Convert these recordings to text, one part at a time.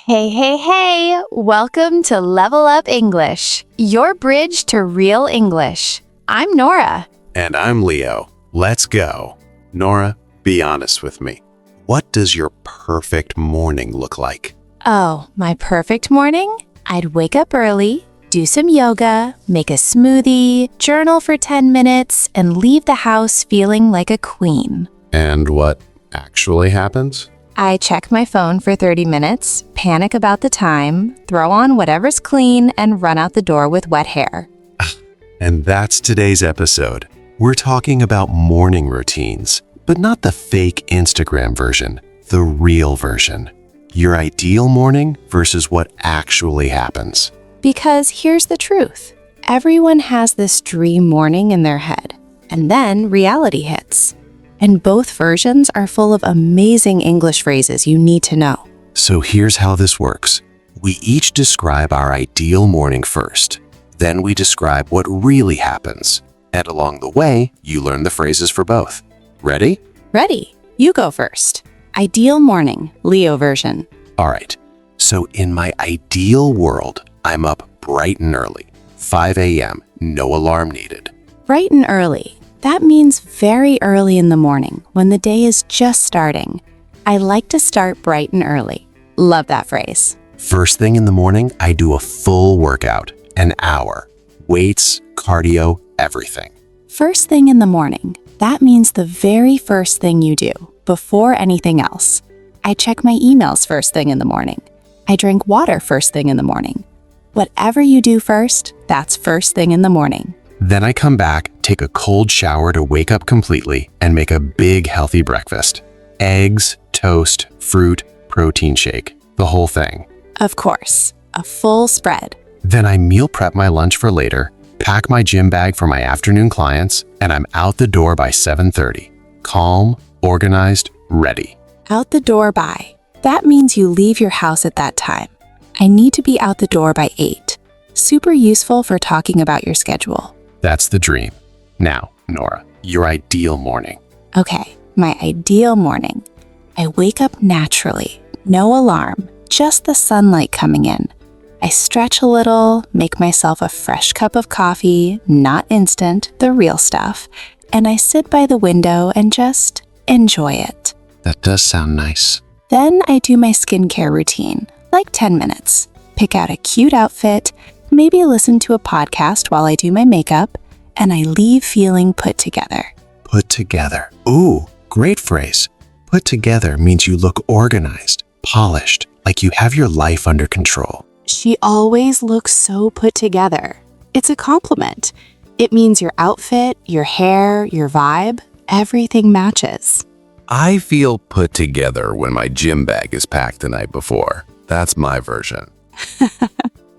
Hey, hey, hey! Welcome to Level Up English, your bridge to real English. I'm Nora. And I'm Leo. Let's go. Nora, be honest with me. What does your perfect morning look like? Oh, my perfect morning? I'd wake up early, do some yoga, make a smoothie, journal for 10 minutes, and leave the house feeling like a queen. And what actually happens? I check my phone for 30 minutes, panic about the time, throw on whatever's clean, and run out the door with wet hair. And that's today's episode. We're talking about morning routines, but not the fake Instagram version, the real version. Your ideal morning versus what actually happens. Because here's the truth. Everyone has this dream morning in their head, and then reality hits. And both versions are full of amazing English phrases you need to know. So here's how this works. We each describe our ideal morning first. Then we describe what really happens. And along the way, you learn the phrases for both. Ready? Ready? You go first. Ideal morning, Leo version. All right. So in my ideal world, I'm up bright and early. 5 a.m., no alarm needed. Bright and early. That means very early in the morning when the day is just starting. I like to start bright and early. Love that phrase. First thing in the morning, I do a full workout, an hour. Weights, cardio, everything. First thing in the morning. That means the very first thing you do, before anything else. I check my emails first thing in the morning. I drink water first thing in the morning. Whatever you do first, that's first thing in the morning. Then I come back, take a cold shower to wake up completely, and make a big healthy breakfast. Eggs, toast, fruit, protein shake, the whole thing. Of course, a full spread. Then I meal prep my lunch for later, pack my gym bag for my afternoon clients, and I'm out the door by 7:30. Calm, organized, ready. Out the door by. That means you leave your house at that time. I need to be out the door by 8. Super useful for talking about your schedule. That's the dream. Now, Nora, your ideal morning. Okay, my ideal morning. I wake up naturally, no alarm, just the sunlight coming in. I stretch a little, make myself a fresh cup of coffee, not instant, the real stuff, and I sit by the window and just enjoy it. That does sound nice. Then I do my skincare routine, like 10 minutes. Pick out a cute outfit, maybe listen to a podcast while I do my makeup, and I leave feeling put together. Put together. Ooh, great phrase. Put together means you look organized, polished, like you have your life under control. She always looks so put together. It's a compliment. It means your outfit, your hair, your vibe, everything matches. I feel put together when my gym bag is packed the night before. That's my version.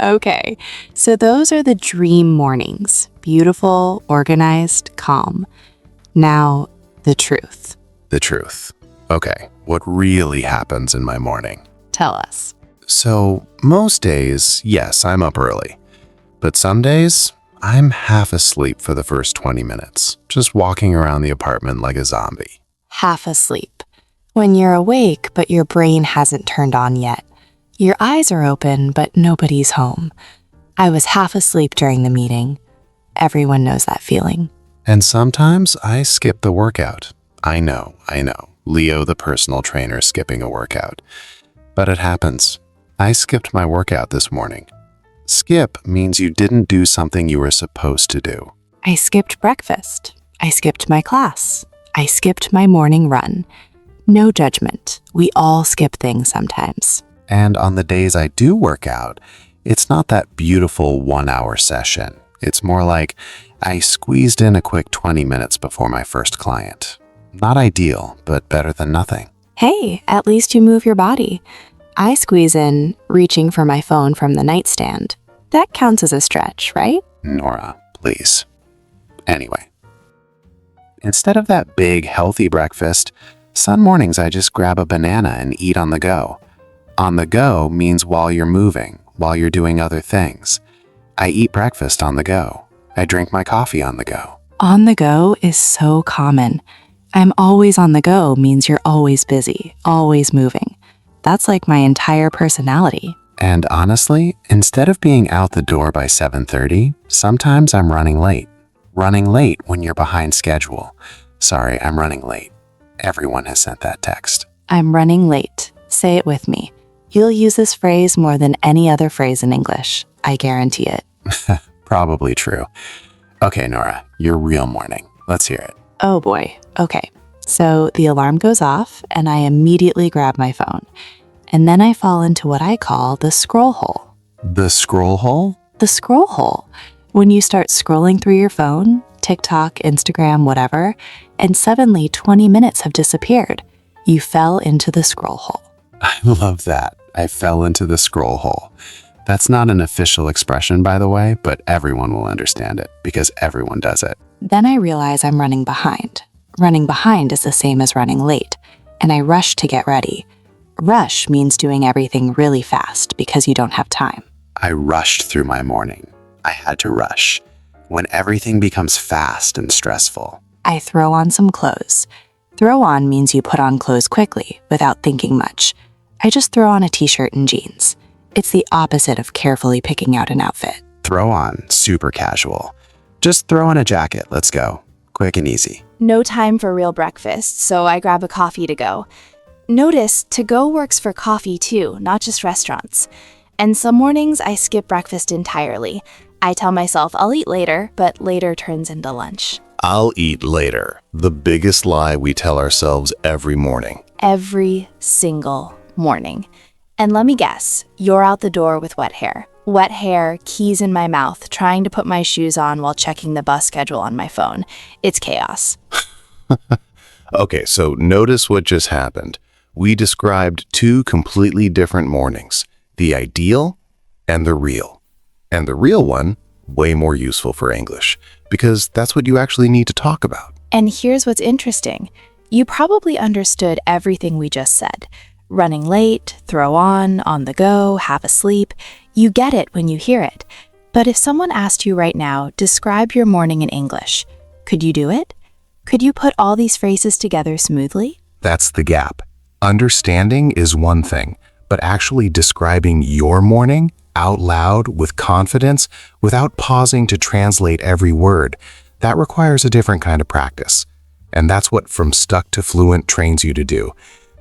Okay, so those are the dream mornings. Beautiful, organized, calm. Now, the truth. The truth. Okay, what really happens in my morning? Tell us. So, most days, yes, I'm up early. But some days, I'm half asleep for the first 20 minutes, just walking around the apartment like a zombie. Half asleep. When you're awake, but your brain hasn't turned on yet. Your eyes are open, but nobody's home. I was half asleep during the meeting. Everyone knows that feeling. And sometimes I skip the workout. I know. Leo, the personal trainer, skipping a workout. But it happens. I skipped my workout this morning. Skip means you didn't do something you were supposed to do. I skipped breakfast. I skipped my class. I skipped my morning run. No judgment. We all skip things sometimes. And on the days I do work out, it's not that beautiful 1-hour session. It's more like I squeezed in a quick 20 minutes before my first client. Not ideal, but better than nothing. Hey, at least you move your body. I squeeze in, reaching for my phone from the nightstand. That counts as a stretch, right? Nora, please. Anyway, instead of that big, healthy breakfast, some mornings I just grab a banana and eat on the go. On the go means while you're moving, while you're doing other things. I eat breakfast on the go. I drink my coffee on the go. On the go is so common. I'm always on the go means you're always busy, always moving. That's like my entire personality. And honestly, instead of being out the door by 7:30, sometimes I'm running late. Running late when you're behind schedule. Sorry, I'm running late. Everyone has sent that text. I'm running late. Say it with me. You'll use this phrase more than any other phrase in English. I guarantee it. Probably true. Okay, Nora, your real morning. Let's hear it. Oh boy. Okay. So the alarm goes off and I immediately grab my phone. And then I fall into what I call the scroll hole. The scroll hole? The scroll hole. When you start scrolling through your phone, TikTok, Instagram, whatever, and suddenly 20 minutes have disappeared. You fell into the scroll hole. I love that. I fell into the scroll hole. That's not an official expression, by the way, but everyone will understand it because everyone does it. Then I realize I'm running behind. Running behind is the same as running late, and I rush to get ready. Rush means doing everything really fast because you don't have time. I rushed through my morning. I had to rush. When everything becomes fast and stressful. I throw on some clothes. Throw on means you put on clothes quickly without thinking much. I just throw on a t-shirt and jeans. It's the opposite of carefully picking out an outfit. Throw on, super casual. Just throw on a jacket, let's go. Quick and easy. No time for real breakfast, so I grab a coffee to go. Notice, to go works for coffee too, not just restaurants. And some mornings I skip breakfast entirely. I tell myself I'll eat later, but later turns into lunch. I'll eat later. The biggest lie we tell ourselves every morning. Every single morning. And let me guess, you're out the door with wet hair. Wet hair, keys in my mouth, trying to put my shoes on while checking the bus schedule on my phone. It's chaos. Okay, so notice what just happened. We described two completely different mornings, the ideal and the real. And the real one, way more useful for English, because that's what you actually need to talk about. And here's what's interesting. You probably understood everything we just said. Running late, throw on the go, half asleep. You get it when you hear it. But if someone asked you right now, describe your morning in English, could you do it? Could you put all these phrases together smoothly? That's the gap. Understanding is one thing, but actually describing your morning out loud with confidence without pausing to translate every word, that requires a different kind of practice. And that's what From Stuck to Fluent trains you to do.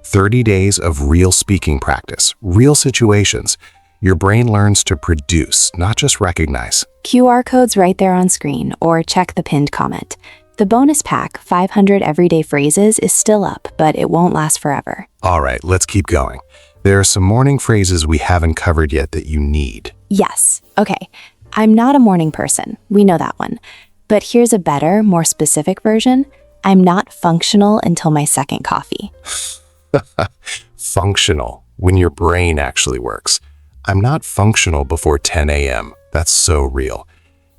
30 days of real speaking practice, real situations. Your brain learns to produce, not just recognize. QR code's right there on screen, or check the pinned comment. The bonus pack, 500 everyday phrases, is still up, but it won't last forever. All right, let's keep going. There are some morning phrases we haven't covered yet that you need. Yes. Okay. I'm not a morning person. We know that one. But here's a better, more specific version. I'm not functional until my second coffee. Functional, when your brain actually works. I'm not functional before 10 a.m. That's so real.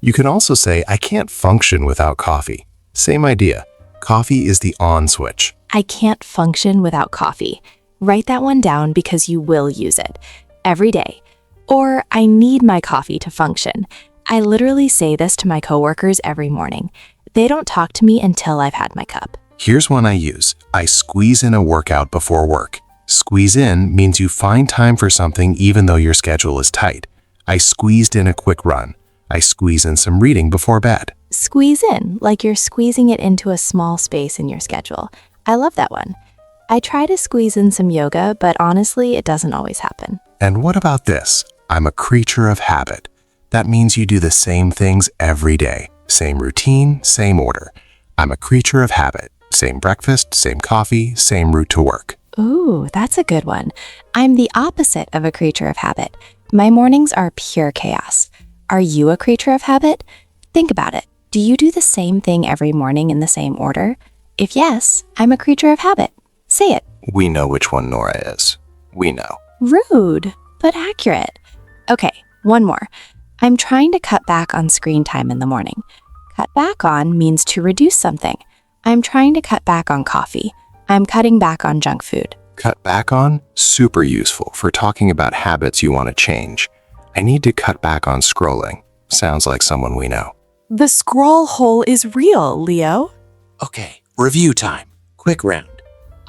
You can also say, I can't function without coffee. Same idea. Coffee is the on switch. I can't function without coffee. Write that one down because you will use it every day. Or I need my coffee to function. I literally say this to my coworkers every morning. They don't talk to me until I've had my cup. Here's one I use. I squeeze in a workout before work. Squeeze in means you find time for something even though your schedule is tight. I squeezed in a quick run. I squeeze in some reading before bed. Squeeze in, like you're squeezing it into a small space in your schedule. I love that one. I try to squeeze in some yoga, but honestly, it doesn't always happen. And what about this? I'm a creature of habit. That means you do the same things every day. Same routine, same order. I'm a creature of habit. Same breakfast, same coffee, same route to work. Ooh, that's a good one. I'm the opposite of a creature of habit. My mornings are pure chaos. Are you a creature of habit? Think about it. Do you do the same thing every morning in the same order? If yes, I'm a creature of habit. Say it. We know which one Nora is. We know. Rude, but accurate. Okay, one more. I'm trying to cut back on screen time in the morning. Cut back on means to reduce something. I'm trying to cut back on coffee. I'm cutting back on junk food. Cut back on? Super useful for talking about habits you want to change. I need to cut back on scrolling. Sounds like someone we know. The scroll hole is real, Leo. Okay, review time. Quick round.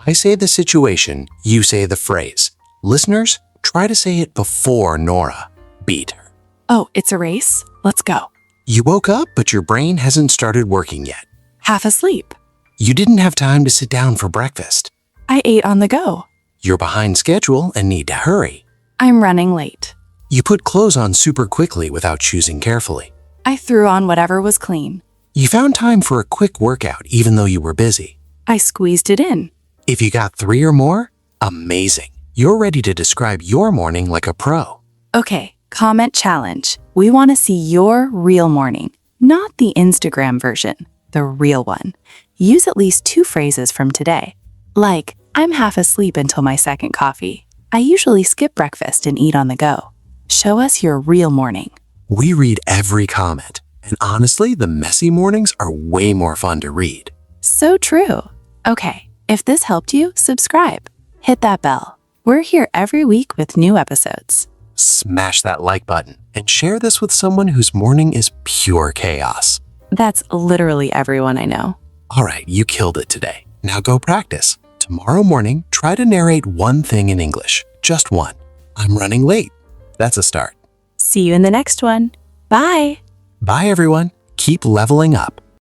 I say the situation, you say the phrase. Listeners, try to say it before Nora. Beat her. Oh, it's a race? Let's go. You woke up, but your brain hasn't started working yet. Half asleep. You didn't have time to sit down for breakfast. I ate on the go. You're behind schedule and need to hurry. I'm running late. You put clothes on super quickly without choosing carefully. I threw on whatever was clean. You found time for a quick workout even though you were busy. I squeezed it in. If you got 3 or more, amazing. You're ready to describe your morning like a pro. Okay, comment challenge. We want to see your real morning, not the Instagram version, the real one. Use at least 2 phrases from today. Like, I'm half asleep until my second coffee. I usually skip breakfast and eat on the go. Show us your real morning. We read every comment, and honestly, the messy mornings are way more fun to read. So true. Okay, if this helped you, subscribe. Hit that bell. We're here every week with new episodes. Smash that like button and share this with someone whose morning is pure chaos. That's literally everyone I know. All right, you killed it today. Now go practice. Tomorrow morning, try to narrate one thing in English. Just one. I'm running late. That's a start. See you in the next one. Bye. Bye, everyone. Keep leveling up.